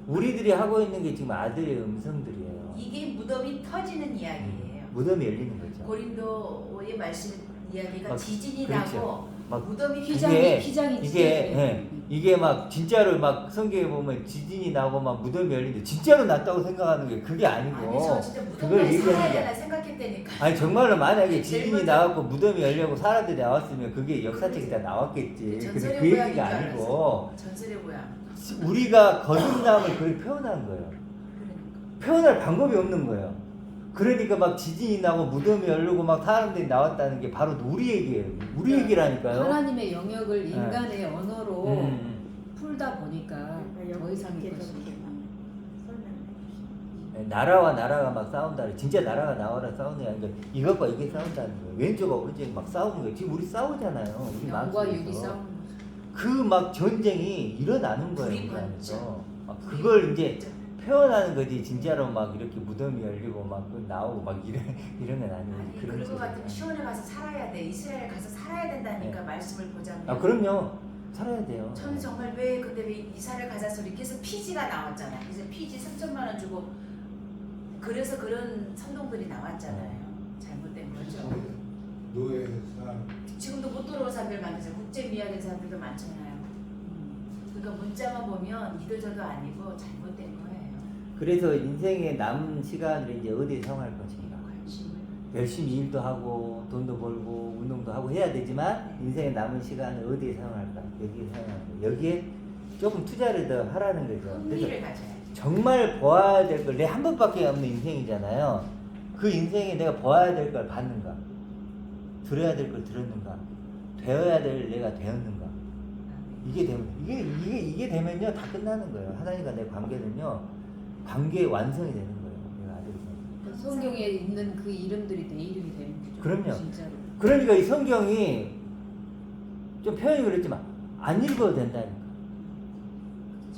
우리들이 하고 있는 게 지금 아들의 음성들이에요. 이게 무덤이 터지는 이야기예요. 무덤이 열리는 거죠. 고린도의 말씀 이야기가 막, 지진이 그렇죠. 나고 막 무덤이 이게- 휘장이 이게 찢어지고. 예, 이게 막 진짜로 막 성경에 보면 지진이 나고 막 무덤이 열리는데 진짜로 났다고 생각하는 게 그게 아니고 아니 저 진짜 그걸 무덤까지 얘기하는 살아야 게 되나 생각했다니까. 아니 정말로 만약에 제일 지진이 먼저- 나왔고 무덤이 열려고 사람들이 나왔으면 그게 역사책에 다 나왔겠지. 근데 전설의 그 얘기가 고향인 줄 아니고 전설의 고향. 우리가 거듭남을 그렇게 표현한 거예요. 그러니까. 표현할 방법이 없는 거예요. 그러니까 막 지진이 나고 무덤이 열리고 막 사람들이 나왔다는 게 바로 우리 얘기예요. 우리 얘기라니까요. 하나님의 영역을 인간의 언어로 음. 풀다 보니까 더 이상의 것이. 설명해 주시. 나라와 나라가 막 싸운다. 진짜 나라가 나와라 싸우는 게 아니라 이것과 이게 싸운다는 거예요. 왼쪽과 오른쪽이 막 싸우는 거예요. 지금 우리 싸우잖아요. 우리 영과 마음속에서. 육이 싸우는 거죠. 그 막 전쟁이 일어나는 거예요. 불이 우리 안에서. 번쩍. 막 그걸 이제 표현하는 거지. 진짜로 막 이렇게 무덤이 열리고 막 나오고 막 이런 건 아니고 아니 그런 그럴 것 식으로. 같으면 시온에 가서 살아야 돼. 이스라엘 가서 살아야 된다니까 네. 말씀을 보자면. 아 그럼요. 살아야 돼요. 저는 정말 왜 근데 왜 이스라엘 가자서 이렇게 해서 피지가 나왔잖아. 그래서 피지 3천만 원 주고 그래서 그런 선동들이 나왔잖아요. 잘못된 거죠. 노예 사람 지금도 못 돌아온 사람들 많죠. 국제 미화된 사람들도 많잖아요. 그러니까 문자만 보면 이도저도 아니고 잘못된 거예요. 그래서 인생의 남은 시간을 이제 어디에 사용할 것인가. 관심을. 열심히 일도 하고 돈도 벌고 운동도 하고 해야 되지만 인생의 남은 시간을 어디에 사용할까? 여기에 사용하는 거. 여기에 조금 투자를 더 하라는 거죠. 그래서 흥미를 가져야 돼. 정말 보아야 될 걸 내 한 번밖에 없는 인생이잖아요. 그 인생에 내가 보아야 될 걸 봤는가? 들어야 될 걸 들었는가? 되어야 될 내가 되었는가? 이게 되면 이게 되면요 다 끝나는 거예요. 하나님과 내 관계는요 관계의 완성이 되는 거예요. 내가 아들이 되는. 그러니까 성경에 있는 그 이름들이 내 이름이 되는 거죠. 그럼요. 진짜로. 그러니까 이 성경이 좀 표현이 그랬지만 안 읽어도 된다니까.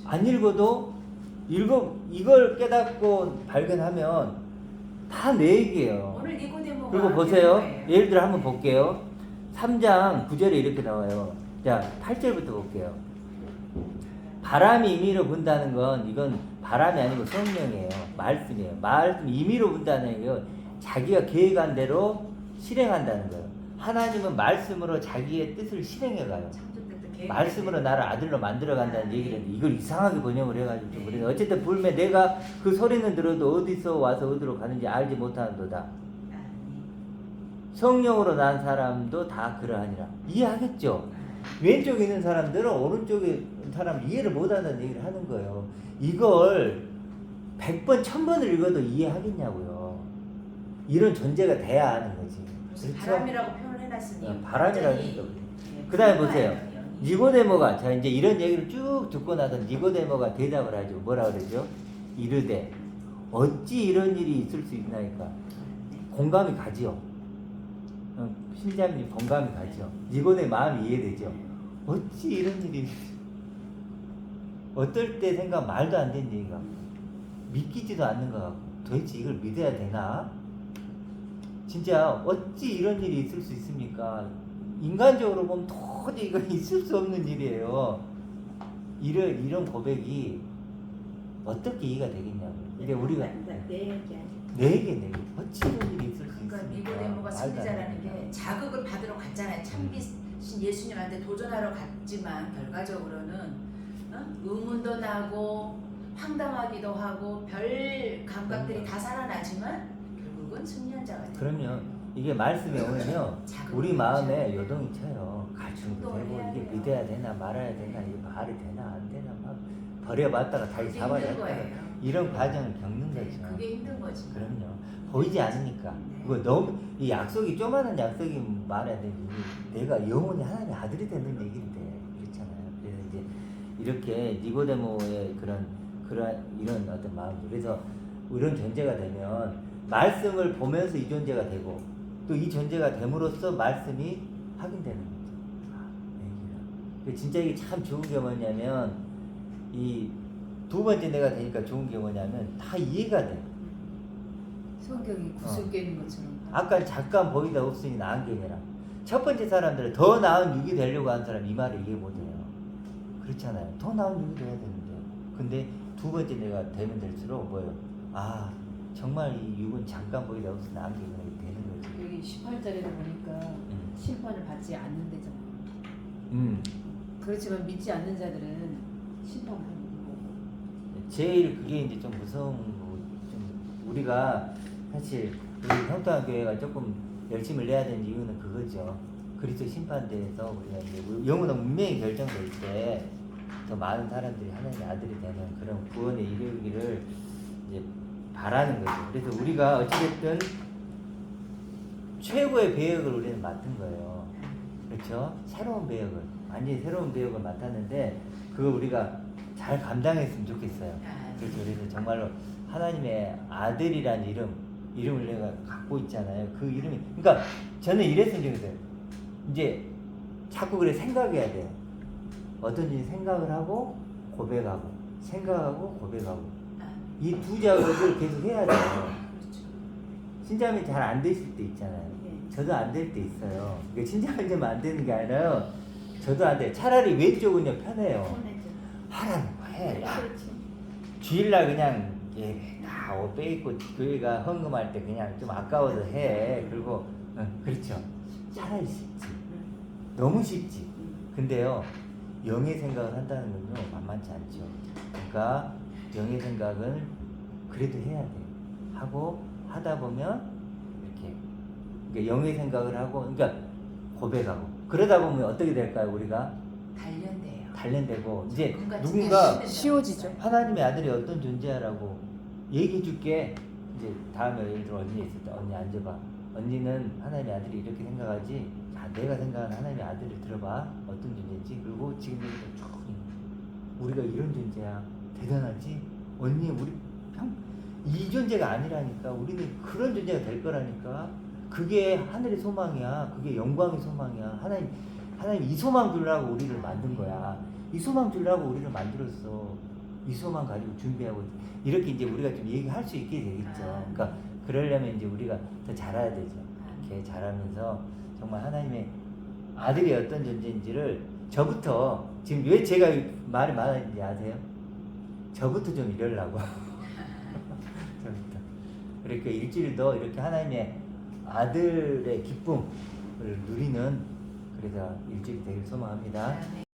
안 읽어도 이걸 깨닫고 발견하면 다 내 얘기예요. 오늘 니고데모가 그리고 보세요. 거예요. 예를 들어 한번 볼게요. 3장 9절에 이렇게 나와요. 자, 8절부터 볼게요. 바람이 임의로 분다는 건 이건 바람이 아니고 성령이에요. 말씀이에요. 말씀 임의로 분다는 건 자기가 계획한 대로 실행한다는 거예요. 하나님은 말씀으로 자기의 뜻을 실행해 가요. 창조 때부터 계획. 말씀으로 나를 아들로 만들어 간다는 얘기를 했는데 이걸 이상하게 번역을 해가지고 좀 그래서 어쨌든 불매 내가 그 소리는 들어도 어디서 와서 어디로 가는지 알지 못하는도다. 아니. 성령으로 난 사람도 다 그러하니라. 이해하겠죠? 왼쪽에 있는 사람들은 오른쪽에 있는 사람 이해를 못한다는 얘기를 하는 거예요. 이걸 100번, 1000번을 읽어도 이해하겠냐고요. 이런 존재가 돼야 하는 거지. 무슨 그렇죠? 바람이라고 표현을 해놨으니. 네, 바람이라고 완전히 하니까 그래요. 예, 그다음에 불과해요, 보세요. 영이. 니고데모가 자 이제 이런 얘기를 쭉 듣고 나서 니고데모가 대답을 하죠. 뭐라 그러죠? 이르되 어찌 이런 일이 있을 수 있나이까? 공감이 가지요. 신장님 공감이 가죠. 니고데 마음이 이해되죠. 어찌 이런 일이 어떨 때 생각 말도 안 되는 얘기가 믿기지도 않는 것 같고 도대체 이걸 믿어야 되나? 진짜 어찌 이런 일이 있을 수 있습니까? 인간적으로 보면 도저히 이건 있을 수 없는 일이에요. 이런 고백이 어떻게 이해가 되겠냐고. 이게 우리가 내 얘기 아니야. 내게 어찌 이런 일이 있을 수 그러니까 있습니까? 니고데모가 말도 안 승리자라는 되는 게 자극을 받으러 갔잖아요. 참비신 예수님한테 도전하러 갔지만 결과적으로는 의문도 나고 황당하기도 하고 별 감각들이 다 살아나지만 결국은 승리한 자가 돼요. 그럼요. 이게 말씀에 오면요 자극을 우리 마음에 받죠. 요동이 쳐요. 갈증도 행동을 되고 해야 이게 돼요. 믿어야 되나 말아야 되나 이게 말이 되나 안 되나 막 버려봤다가 다시 그게 잡아야 힘든 했다가 거예요. 이런 과정을 겪는 네, 거죠. 그게 힘든 거지. 그럼요. 보이지 않으니까. 네. 그거 너무 이 약속이 조그마한 약속이 말해야 되지. 내가 영원히 하나님의 아들이 되는 얘기인데 그렇잖아요. 그래서 이제 이렇게 니고데모의 그런 이런 어떤 마음. 그래서 이런 존재가 되면 말씀을 보면서 이 존재가 되고 또 이 존재가 됨으로써 말씀이 확인되는 거죠. 진짜 이게 참 좋은 게 뭐냐면 이 두 번째 내가 되니까 좋은 게 뭐냐면 다 이해가 돼. 성경이 구슬 꿰는 것처럼. 아까 잠깐 보이다 없으니 나은 게니라. 첫 번째 사람들은 더 나은 육이 되려고 하는 사람 이 말을 이해 못해요. 그렇잖아요. 더 나은 육이 돼야 되는데. 근데 두 번째 내가 되면 될수록 뭐예요? 아 정말 이 육은 잠깐 보이다 없으니 나은 게니라 되는 거지. 여기 18절에 보니까 심판을 받지 않는 데잖아요. 그렇지만 믿지 않는 자들은 심판을 하는 거고. 제일 그게 이제 좀 무서운 거고 좀 우리가 사실 우리 평통한 교회가 조금 열심을 내야 되는 이유는 그거죠. 그리스도 심판대에서 우리가 이제 영원한 운명이 결정될 때 더 많은 사람들이 하나님의 아들이 되는 그런 구원에 이르기를 이제 바라는 거죠. 그래서 우리가 어찌됐든 최고의 배역을 우리는 맡은 거예요. 그렇죠? 새로운 배역을 완전히 새로운 배역을 맡았는데 그거 우리가 잘 감당했으면 좋겠어요. 그렇죠. 그래서 정말로 하나님의 아들이란 이름을 내가 갖고 있잖아요. 그 이름이, 그러니까 저는 이랬으면 좋겠어요. 이제 자꾸 그래 생각해야 돼요. 어떤지 생각을 하고 고백하고, 생각하고 고백하고, 아, 이 두 작업을 계속 해야 돼요. 그렇죠. 신자면 잘 안 되실 때 있잖아요. 예. 저도 안 될 때 있어요. 그러니까 신자면 좀 안 되는 게 아니라요. 저도 안 돼요. 차라리 왼쪽은요 편해요. 손해죠. 하라는 거 해. 야, 그렇지. 주일날 그냥 예배 다옷 빼입고 교회가 헌금할 때 그냥 좀 아까워서 해. 그리고 그렇죠. 차라리 쉽지. 너무 쉽지. 근데요 영의 생각을 한다는 건요 만만치 않죠. 그러니까 영의 생각은 그래도 해야 돼. 하고 하다 보면 이렇게 그러니까 영의 생각을 하고 그러니까 고백하고 그러다 보면 어떻게 될까요? 우리가 단련돼요. 단련되고 이제 누군가 누군가 쉬워지죠. 하나님의 아들이 어떤 존재야라고 얘기해 줄게. 이제 다음에 예를 들어 언니 있을 때 언니 앉아봐. 언니는 하나님의 아들이 이렇게 생각하지. 자, 내가 생각하는 하나님의 아들을 들어봐. 어떤 존재인지. 그리고 지금 얘기도 쭉 우리가 이런 존재야. 대단하지? 언니 우리 이 존재가 아니라니까. 우리는 그런 존재가 될 거라니까. 그게 하늘의 소망이야. 그게 영광의 소망이야. 하나님 이 소망 주려고 우리를 만든 거야. 이 소망 주려고 우리를 만들었어. 이 소망 가지고 준비하고 이렇게 이제 우리가 좀 얘기할 수 있게 되겠죠. 그러니까 그러려면 이제 우리가 더 잘해야 되죠. 이렇게 잘하면서 정말 하나님의 아들이 어떤 존재인지를 저부터 지금 왜 제가 말이 많았는지 아세요? 저부터 좀 이러려고. 저부터. 그러니까 일주일도 이렇게 하나님의 아들의 기쁨을 누리는 그래서 일주일이 되길 소망합니다. 네.